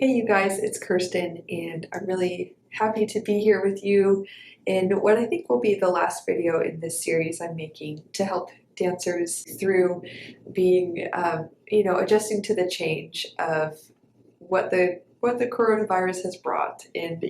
Hey you guys, it's Kirsten and I'm really happy to be here with you in what I think will be the last video in this series I'm making to help dancers through being, adjusting to the change of what the coronavirus has brought and,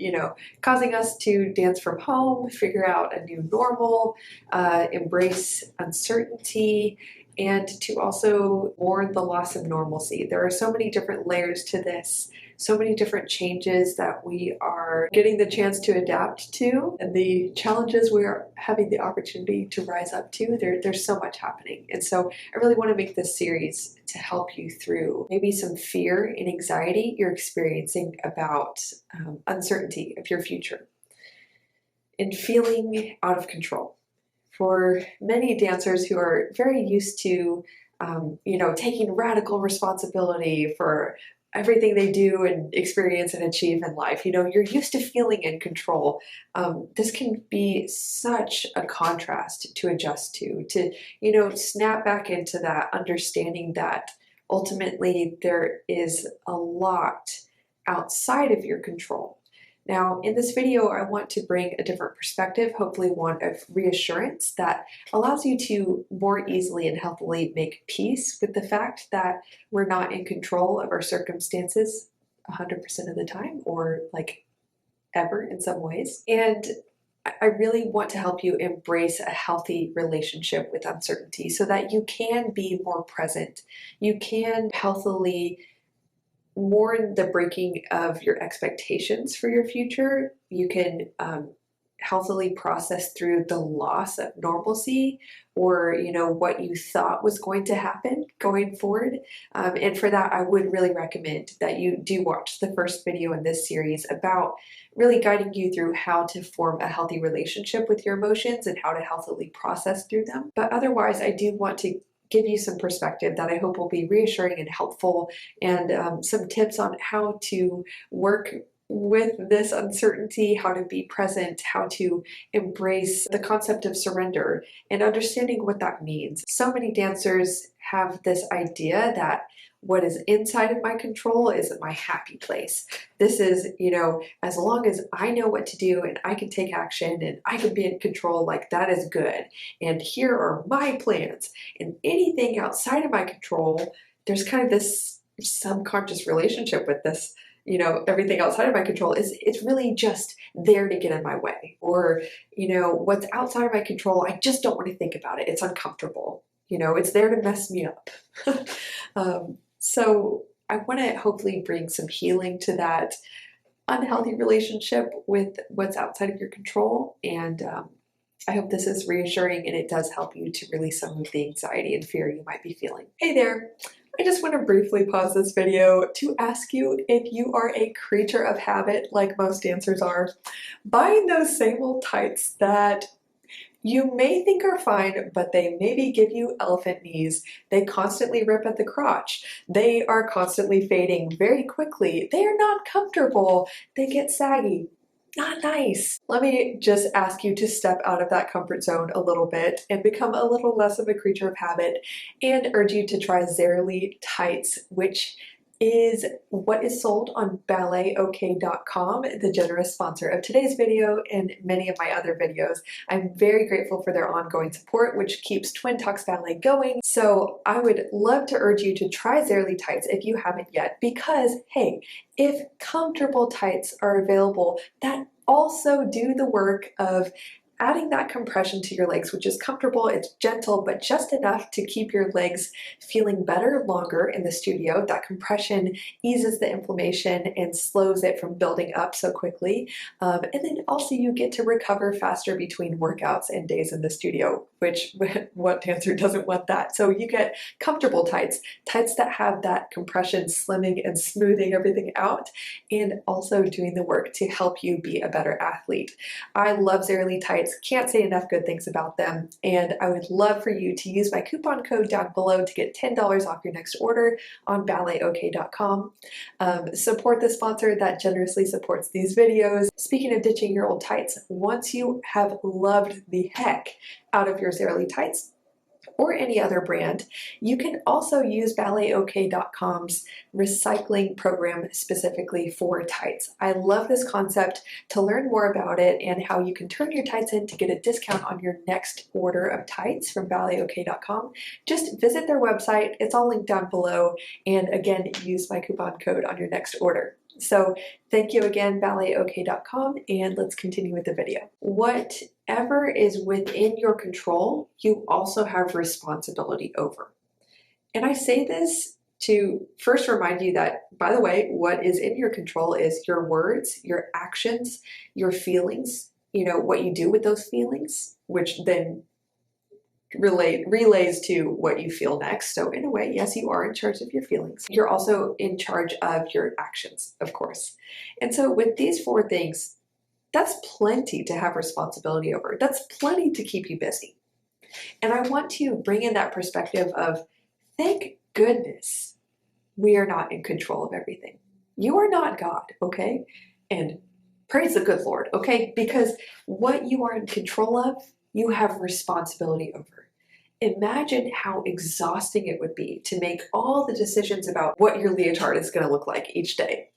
causing us to dance from home, figure out a new normal, embrace uncertainty, and to also mourn the loss of normalcy. There are so many different layers to this, so many different changes that we are getting the chance to adapt to, and the challenges we are having the opportunity to rise up to. There's so much happening. And so I really want to make this series to help you through maybe some fear and anxiety you're experiencing about uncertainty of your future and feeling out of control. For many dancers who are very used to, taking radical responsibility for everything they do and experience and achieve in life, you're used to feeling in control. This can be such a contrast to adjust to, snap back into that understanding that ultimately there is a lot outside of your control. Now, in this video, I want to bring a different perspective, hopefully one of reassurance that allows you to more easily and healthily make peace with the fact that we're not in control of our circumstances 100% of the time, or like ever in some ways. And I really want to help you embrace a healthy relationship with uncertainty so that you can be more present. You can healthily mourn the breaking of your expectations for your future. You can healthily process through the loss of normalcy, or what you thought was going to happen going forward. And for that, I would really recommend that you do watch the first video in this series about really guiding you through how to form a healthy relationship with your emotions and how to healthily process through them. But otherwise, I do want to give you some perspective that I hope will be reassuring and helpful, and some tips on how to work with this uncertainty, how to be present, how to embrace the concept of surrender and understanding what that means. So many dancers have this idea that what is inside of my control is my happy place. This is, as long as I know what to do and I can take action and I can be in control, like that is good. And here are my plans. And anything outside of my control, there's kind of this subconscious relationship with this, everything outside of my control it's really just there to get in my way. Or, what's outside of my control, I just don't want to think about it. It's uncomfortable. It's there to mess me up. So I want to hopefully bring some healing to that unhealthy relationship with what's outside of your control. And I hope this is reassuring and it does help you to release some of the anxiety and fear you might be feeling. Hey there! I just want to briefly pause this video to ask you if you are a creature of habit like most dancers are. Buying those same old tights that you may think are fine, but they maybe give you elephant knees. They constantly rip at the crotch. They are constantly fading very quickly. They are not comfortable. They get saggy. Not nice. Let me just ask you to step out of that comfort zone a little bit and become a little less of a creature of habit, and urge you to try Zerily tights, which is what is sold on balletok.com, the generous sponsor of today's video and many of my other videos. I'm very grateful for their ongoing support, which keeps Twin Talks Ballet going. So I would love to urge you to try Zerily tights if you haven't yet, because hey, if comfortable tights are available that also do the work of adding that compression to your legs, which is comfortable, it's gentle, but just enough to keep your legs feeling better longer in the studio. That compression eases the inflammation and slows it from building up so quickly. And then also you get to recover faster between workouts and days in the studio, which what dancer doesn't want that? So you get comfortable tights that have that compression slimming and smoothing everything out, and also doing the work to help you be a better athlete. I love Zerily tights. Can't say enough good things about them, and I would love for you to use my coupon code down below to get $10 off your next order on balletok.com. Support the sponsor that generously supports these videos. Speaking of ditching your old tights, once you have loved the heck out of your Zerily tights, or any other brand. You can also use BalletOK.com's recycling program specifically for tights. I love this concept. To learn more about it and how you can turn your tights in to get a discount on your next order of tights from BalletOK.com, just visit their website. It's all linked down below. And again, use my coupon code on your next order. So thank you again, BalletOK.com, and let's continue with the video. Whatever is within your control, you also have responsibility over. And I say this to first remind you that, by the way, what is in your control is your words, your actions, your feelings, what you do with those feelings, which then relays to what you feel next. So in a way, yes, you are in charge of your feelings. You're also in charge of your actions, of course. And so with these 4 things, that's plenty to have responsibility over. That's plenty to keep you busy. And I want to bring in that perspective of, thank goodness we are not in control of everything. You are not God, okay? And praise the good Lord, okay? Because what you are in control of, you have responsibility over. Imagine how exhausting it would be to make all the decisions about what your leotard is going to look like each day.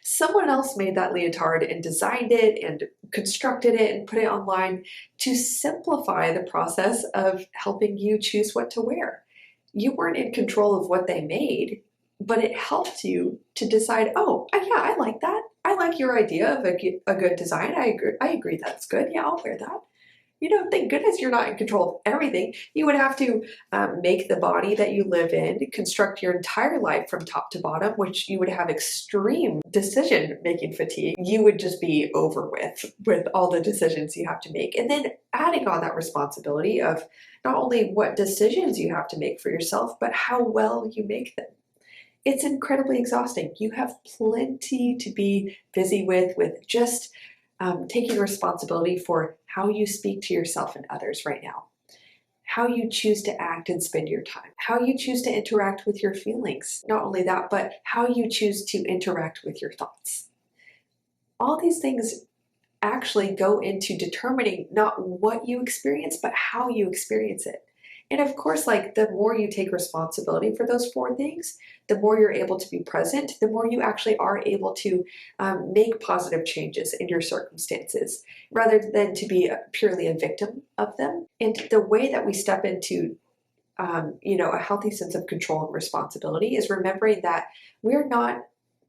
Someone else made that leotard and designed it and constructed it and put it online to simplify the process of helping you choose what to wear. You weren't in control of what they made, but it helped you to decide, oh, yeah, I like that. I like your idea of a good design. I agree that's good. Yeah, I'll wear that. Thank goodness you're not in control of everything. You would have to make the body that you live in, construct your entire life from top to bottom, which you would have extreme decision-making fatigue. You would just be over with all the decisions you have to make. And then adding on that responsibility of not only what decisions you have to make for yourself, but how well you make them. It's incredibly exhausting. You have plenty to be busy with just taking responsibility for how you speak to yourself and others right now, how you choose to act and spend your time, how you choose to interact with your feelings. Not only that, but how you choose to interact with your thoughts. All these things actually go into determining not what you experience, but how you experience it. And of course, the more you take responsibility for those 4 things, the more you're able to be present, the more you actually are able to make positive changes in your circumstances, rather than to be purely a victim of them. And the way that we step into a healthy sense of control and responsibility is remembering that we're not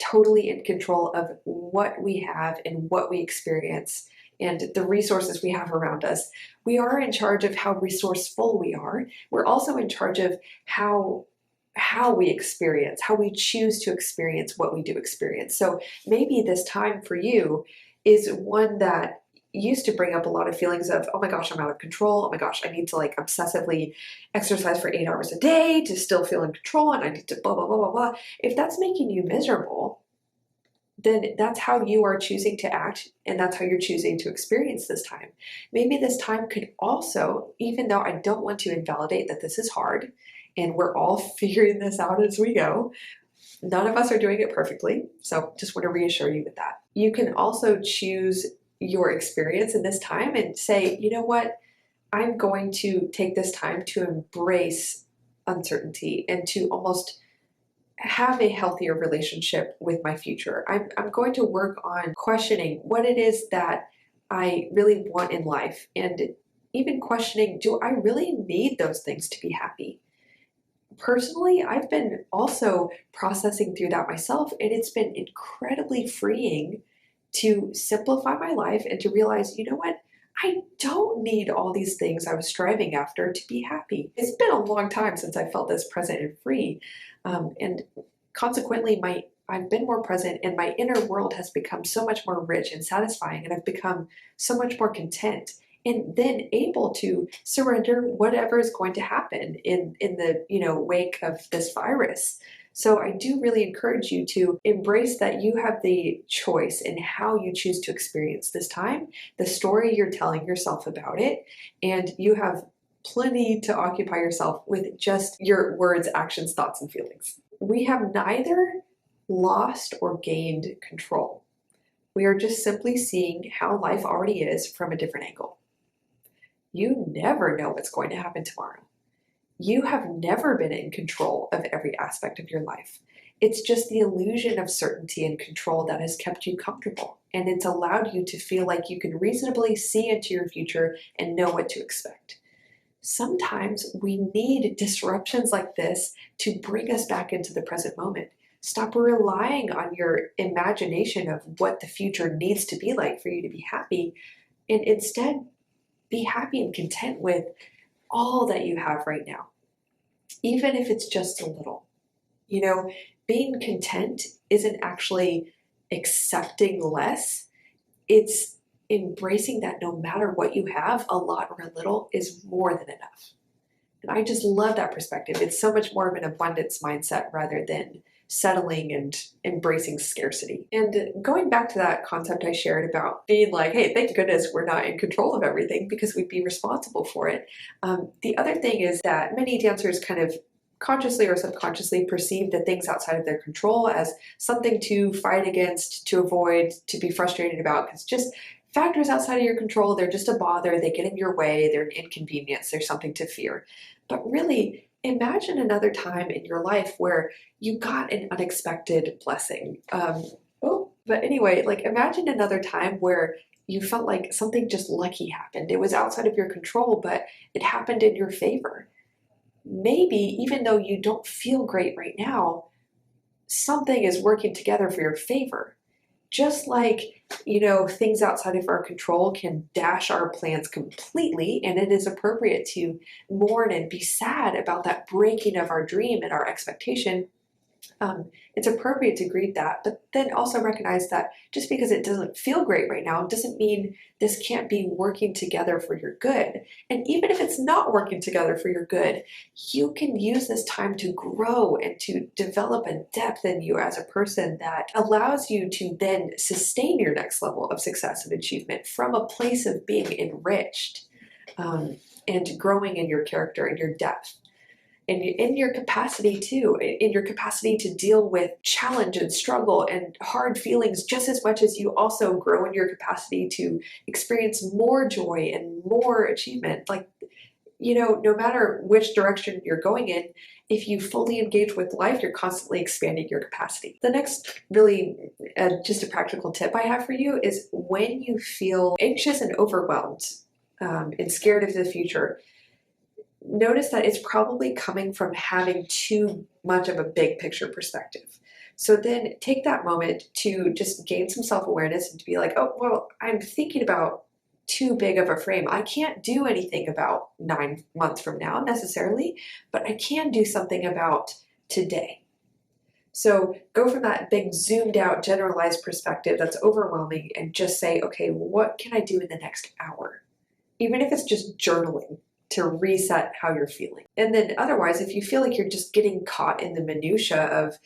totally in control of what we have and what we experience and the resources we have around us. We are in charge of how resourceful we are. We're also in charge of how we experience, how we choose to experience what we do experience. So maybe this time for you is one that used to bring up a lot of feelings of, oh my gosh, I'm out of control. Oh my gosh, I need to obsessively exercise for 8 hours a day to still feel in control, and I need to blah, blah, blah, blah, blah. If that's making you miserable, then that's how you are choosing to act, and that's how you're choosing to experience this time. Maybe this time could also, even though I don't want to invalidate that this is hard, and we're all figuring this out as we go, none of us are doing it perfectly, so just want to reassure you with that. You can also choose your experience in this time and say, you know what, I'm going to take this time to embrace uncertainty and to almost have a healthier relationship with my future. I'm going to work on questioning what it is that I really want in life, and even questioning, do I really need those things to be happy? Personally, I've been also processing through that myself, and it's been incredibly freeing to simplify my life and to realize, you know what? I don't need all these things I was striving after to be happy. It's been a long time since I felt this present and free. And consequently, I've been more present, and my inner world has become so much more rich and satisfying, and I've become so much more content, and then able to surrender whatever is going to happen in the wake of this virus. So I do really encourage you to embrace that you have the choice in how you choose to experience this time, the story you're telling yourself about it, and you have plenty to occupy yourself with just your words, actions, thoughts, and feelings. We have neither lost or gained control. We are just simply seeing how life already is from a different angle. You never know what's going to happen tomorrow. You have never been in control of every aspect of your life. It's just the illusion of certainty and control that has kept you comfortable, and it's allowed you to feel like you can reasonably see into your future and know what to expect. Sometimes we need disruptions like this to bring us back into the present moment. Stop relying on your imagination of what the future needs to be like for you to be happy, and instead be happy and content with all that you have right now, even if it's just a little. You know, being content isn't actually accepting less, it's embracing that no matter what you have, a lot or a little is more than enough. And I just love that perspective. It's so much more of an abundance mindset rather than settling and embracing scarcity. And going back to that concept I shared about being like, hey, thank goodness we're not in control of everything because we'd be responsible for it. The other thing is that many dancers kind of consciously or subconsciously perceive the things outside of their control as something to fight against, to avoid, to be frustrated about, because just factors outside of your control, they're just a bother, they get in your way, they're an inconvenience, they're something to fear. But really, imagine another time in your life where you got an unexpected blessing. But anyway, like imagine another time where you felt like something just lucky happened. It was outside of your control, but it happened in your favor. Maybe even though you don't feel great right now, something is working together for your favor. Just like, things outside of our control can dash our plans completely, and it is appropriate to mourn and be sad about that breaking of our dream and our expectation. It's appropriate to grieve that, but then also recognize that just because it doesn't feel great right now doesn't mean this can't be working together for your good. And even if it's not working together for your good, you can use this time to grow and to develop a depth in you as a person that allows you to then sustain your next level of success and achievement from a place of being enriched and growing in your character and your depth. And in your capacity too, in your capacity to deal with challenge and struggle and hard feelings just as much as you also grow in your capacity to experience more joy and more achievement. Like, no matter which direction you're going in, if you fully engage with life, you're constantly expanding your capacity. The next really just a practical tip I have for you is when you feel anxious and overwhelmed and scared of the future, notice that it's probably coming from having too much of a big picture perspective. So then take that moment to just gain some self-awareness and to be like, oh, well, I'm thinking about too big of a frame. I can't do anything about 9 months from now necessarily, but I can do something about today. So go from that big zoomed out generalized perspective that's overwhelming and just say, okay, what can I do in the next hour? Even if it's just journaling to reset how you're feeling. And then otherwise, if you feel like you're just getting caught in the minutia of,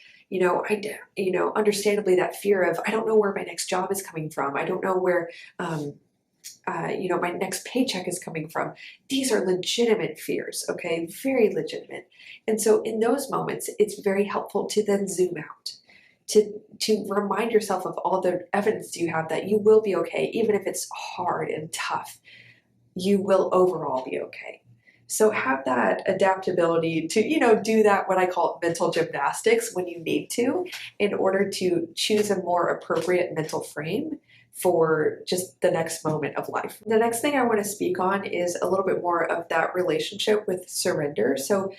understandably that fear of, I don't know where my next job is coming from. I don't know where, my next paycheck is coming from. These are legitimate fears, okay? Very legitimate. And so in those moments, it's very helpful to then zoom out, to remind yourself of all the evidence you have that you will be okay, even if it's hard and tough. You will overall be okay. So have that adaptability to, do that, what I call mental gymnastics when you need to, in order to choose a more appropriate mental frame for just the next moment of life. The next thing I want to speak on is a little bit more of that relationship with surrender. So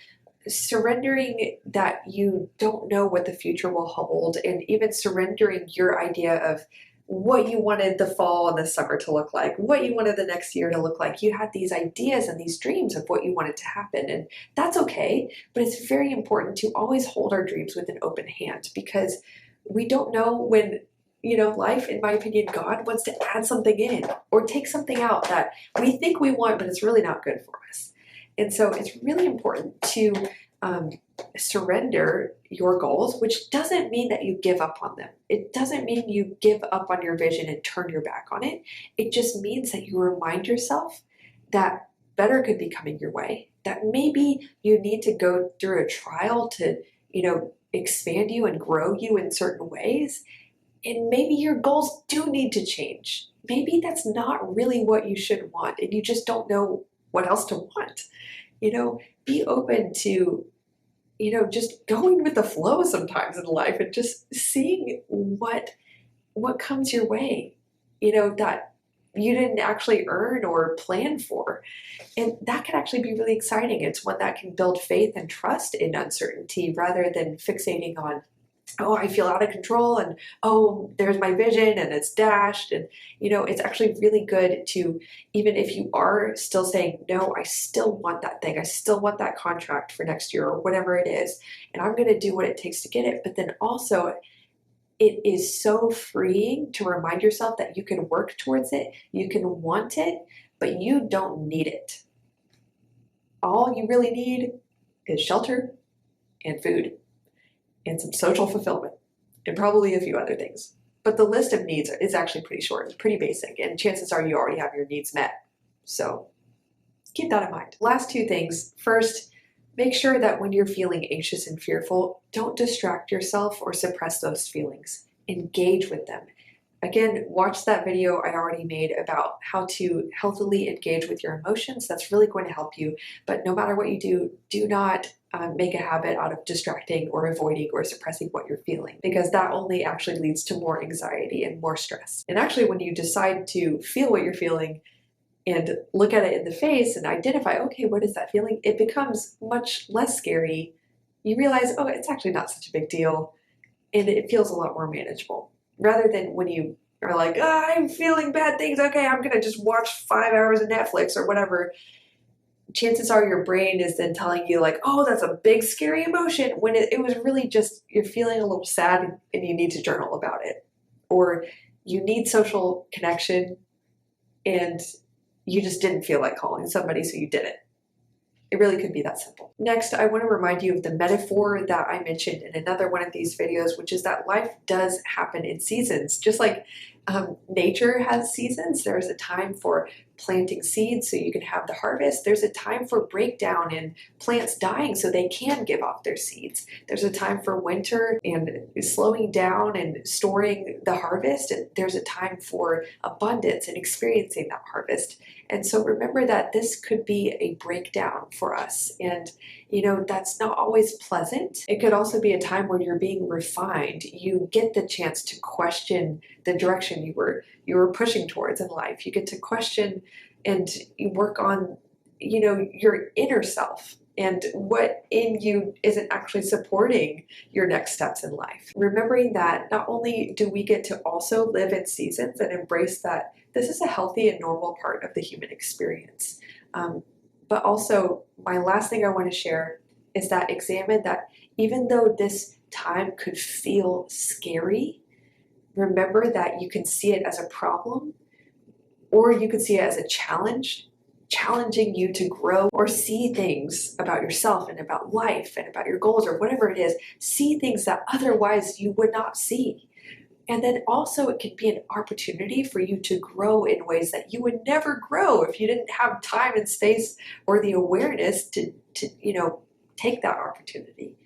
surrendering that you don't know what the future will hold, and even surrendering your idea of what you wanted the fall and the summer to look like, what you wanted the next year to look like. You had these ideas and these dreams of what you wanted to happen, and that's okay, but it's very important to always hold our dreams with an open hand, because we don't know when, life, in my opinion, God wants to add something in or take something out that we think we want, but it's really not good for us. And so it's really important to surrender your goals, which doesn't mean that you give up on them. It doesn't mean you give up on your vision and turn your back on it. It just means that you remind yourself that better could be coming your way, that maybe you need to go through a trial to, expand you and grow you in certain ways. And maybe your goals do need to change. Maybe that's not really what you should want, and you just don't know what else to want. Be open to, just going with the flow sometimes in life and just seeing what comes your way, that you didn't actually earn or plan for. And that can actually be really exciting. It's one that can build faith and trust in uncertainty rather than fixating on, oh, I feel out of control, and oh, there's my vision and it's dashed. And, it's actually really good to, even if you are still saying, no, I still want that thing, I still want that contract for next year or whatever it is, and I'm going to do what it takes to get it. But then also, it is so freeing to remind yourself that you can work towards it, you can want it, but you don't need it. All you really need is shelter and food and some social fulfillment and probably a few other things. But the list of needs is actually pretty short, it's pretty basic, and chances are you already have your needs met. So keep that in mind. Last two things. First, make sure that when you're feeling anxious and fearful, don't distract yourself or suppress those feelings. Engage with them. Again, watch that video I already made about how to healthily engage with your emotions. That's really going to help you. But no matter what you do, do not make a habit out of distracting or avoiding or suppressing what you're feeling, because that only actually leads to more anxiety and more stress. And actually, when you decide to feel what you're feeling and look at it in the face and identify, okay, what is that feeling? It becomes much less scary. You realize, oh, it's actually not such a big deal. And it feels a lot more manageable. Rather than when you are like, oh, I'm feeling bad things, okay, I'm gonna just watch 5 hours of Netflix or whatever. Chances are your brain is then telling you like, oh, that's a big scary emotion, when it was really just you're feeling a little sad and you need to journal about it. Or you need social connection and you just didn't feel like calling somebody, so you didn't. It really could be that simple. Next, I want to remind you of the metaphor that I mentioned in another one of these videos, which is that life does happen in seasons. Just like nature has seasons, there's a time for planting seeds so you can have the harvest. There's a time for breakdown and plants dying so they can give off their seeds. There's a time for winter and slowing down and storing the harvest. And there's a time for abundance and experiencing that harvest. And so remember that this could be a breakdown for us. And, that's not always pleasant. It could also be a time where you're being refined. You get the chance to question the direction you were pushing towards in life. You get to question and you work on, your inner self and what in you isn't actually supporting your next steps in life. Remembering that not only do we get to also live in seasons and embrace that this is a healthy and normal part of the human experience. But also, my last thing I want to share is that examine that even though this time could feel scary, remember that you can see it as a problem, or you could see it as a challenge, challenging you to grow or see things about yourself and about life and about your goals or whatever it is. See things that otherwise you would not see. And then also it can be an opportunity for you to grow in ways that you would never grow if you didn't have time and space or the awareness to take that opportunity.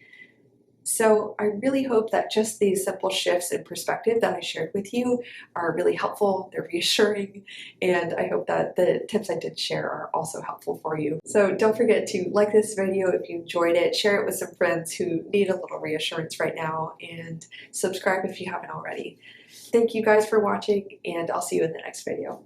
So I really hope that just these simple shifts in perspective that I shared with you are really helpful, they're reassuring, and I hope that the tips I did share are also helpful for you. So don't forget to like this video if you enjoyed it, share it with some friends who need a little reassurance right now, and subscribe if you haven't already. Thank you guys for watching, and I'll see you in the next video.